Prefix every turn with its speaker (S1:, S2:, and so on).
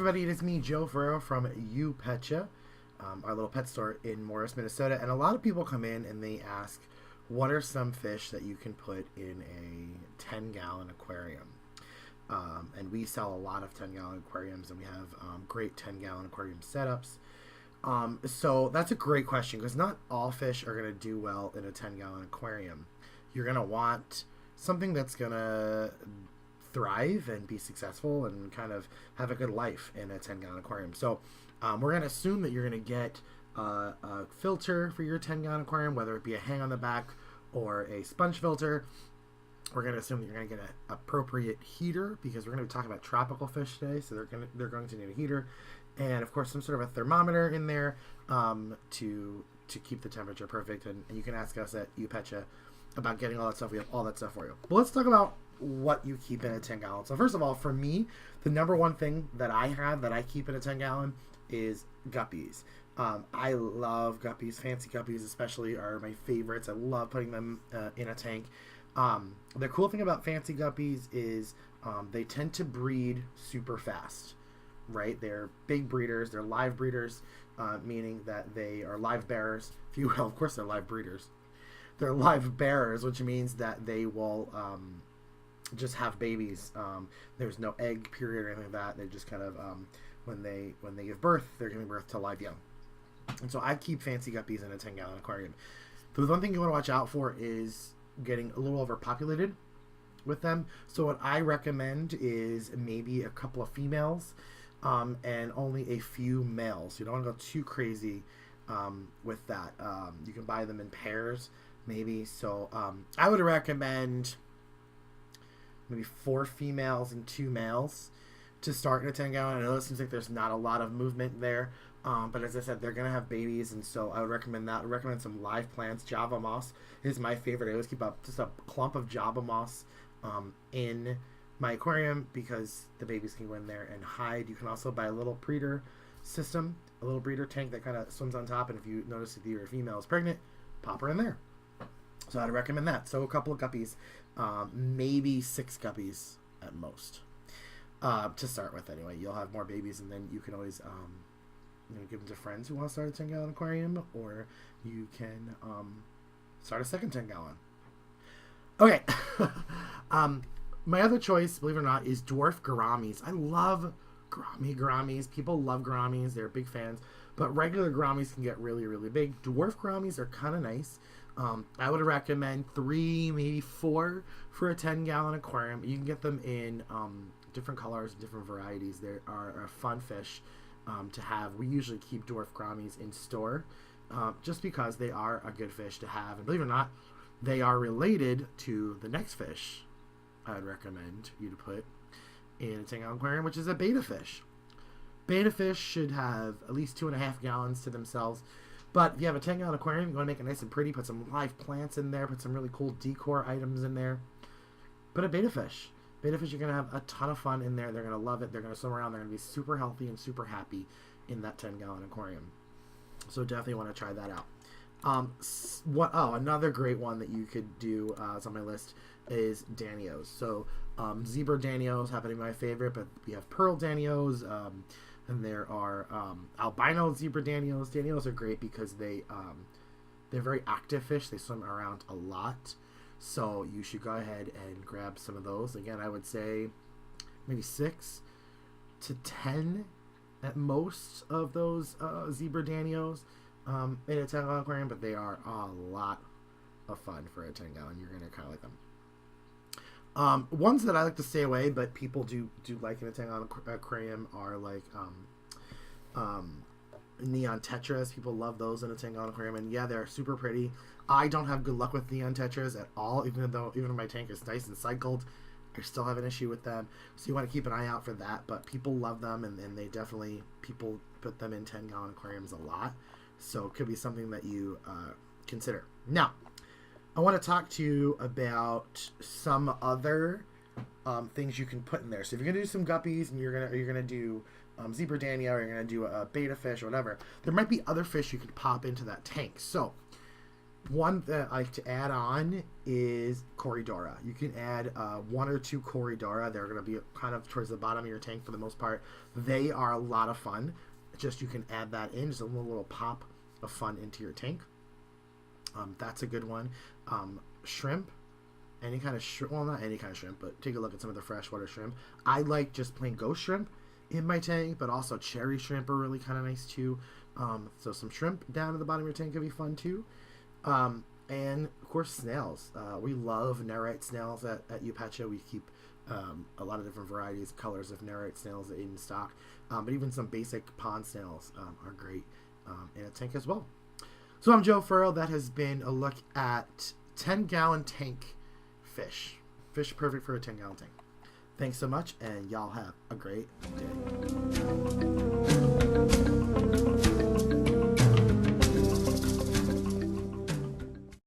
S1: everybody, it is me, Joe Ferrero from You Petcha, our little pet store in Morris, Minnesota. And a lot of people come in and they ask, what are some fish that you can put in a 10-gallon aquarium? And we sell a lot of 10-gallon aquariums, and we have great 10-gallon aquarium setups. So that's a great question, because not all fish are going to do well in a 10-gallon aquarium. You're going to want something that's going to thrive and be successful and kind of have a good life in a 10-gallon aquarium. So we're going to assume that you're going to get a filter for your 10-gallon aquarium, whether it be a hang on the back or a sponge filter. We're going to assume that you're going to get an appropriate heater, because we're going to be talking about tropical fish today, so they're going to need a heater, and of course some sort of a thermometer in there to keep the temperature perfect. And you can ask us at UPetcha about getting all that stuff. We have all that stuff for you. But let's talk about what you keep in a 10-gallon. So first of all, for me, the number one thing that I have that I keep in a 10-gallon is guppies. I love guppies. Fancy guppies especially are my favorites. I love putting them in a tank. The cool thing about fancy guppies is they tend to breed super fast, right? They're big breeders. They're live breeders, meaning that they are live bearers, if you will. Of course, they're live breeders. They're live bearers, which means that they will just have babies. There's no egg period or anything like that. They just kind of when they give birth, they're giving birth to live young. And so I keep fancy guppies in a 10-gallon aquarium. The one thing you want to watch out for is getting a little overpopulated with them. So what I recommend is maybe a couple of females and only a few males. You don't want to go too crazy with that. You can buy them in pairs maybe. So I would recommend maybe 4 females and 2 males to start in a 10-gallon. I know it seems like there's not a lot of movement there, but as I said, they're going to have babies, and so I would recommend that. I would recommend some live plants. Java moss is my favorite. I always keep just a clump of Java moss in my aquarium, because the babies can go in there and hide. You can also buy a little breeder system, a little breeder tank that kind of swims on top, and if you notice that your female is pregnant, pop her in there. So I'd recommend that. So a couple of guppies, maybe 6 guppies at most, to start with anyway. You'll have more babies, and then you can always give them to friends who want to start a 10-gallon aquarium, or you can start a second 10-gallon. Okay. My other choice, believe it or not, is dwarf gouramis. I love gouramis. People love gouramis. They're big fans. But regular gouramis can get really, really big. Dwarf gouramis are kind of nice. I would recommend 3, maybe 4 for a 10-gallon aquarium. You can get them in different colors, different varieties. They are a fun fish to have. We usually keep dwarf gouramis in store just because they are a good fish to have. And believe it or not, they are related to the next fish I would recommend you to put in a 10-gallon aquarium, which is a betta fish. Betta fish should have at least 2.5 gallons to themselves. But if you have a 10-gallon aquarium, you want to make it nice and pretty, put some live plants in there, put some really cool decor items in there. Put a betta fish. Betta fish, you're going to have a ton of fun in there. They're going to love it. They're going to swim around. They're going to be super healthy and super happy in that 10-gallon aquarium. So definitely want to try that out. Another great one that you could do, it's on my list, is Danios. So zebra Danios happen to be my favorite, but we have pearl Danios, and there are albino zebra Danios. Danios are great because they're very active fish. They swim around a lot. So you should go ahead and grab some of those. Again, I would say maybe 6 to 10 at most of those zebra Danios in a 10-gallon aquarium, but they are a lot of fun for a 10-gallon. You're going to kind of like them. Ones that I like to stay away, but people do like in a 10-gallon aquarium are like neon tetras. People love those in a 10-gallon aquarium, and yeah, they're super pretty. I don't have good luck with neon tetras at all, even my tank is nice and cycled. I still have an issue with them, so you want to keep an eye out for that. But people love them, and they definitely, people put them in 10-gallon aquariums a lot, so it could be something that you consider. Now, I want to talk to you about some other things you can put in there. So if you're gonna do some guppies and you're gonna do zebra Dania, or you're gonna do a betta fish or whatever, there might be other fish you could pop into that tank. So One that I like to add on is Corridora. You can add 1 or 2 Corridora. They're going to be kind of towards the bottom of your tank for the most part. They are a lot of fun. Just you can add that in, just a little pop of fun into your tank. That's a good one. Shrimp. Any kind of shrimp. Well, not any kind of shrimp, but take a look at some of the freshwater shrimp. I like just plain ghost shrimp in my tank, but also cherry shrimp are really kind of nice too. So some shrimp down at the bottom of your tank could be fun too. And of course snails. We love nerite snails at UPetcha. We keep a lot of different varieties, colors of nerite snails in stock. But even some basic pond snails are great in a tank as well. So I'm Joe Furrow. That has been a look at 10-gallon tank fish. Fish perfect for a 10-gallon tank. Thanks so much, and y'all have a great day.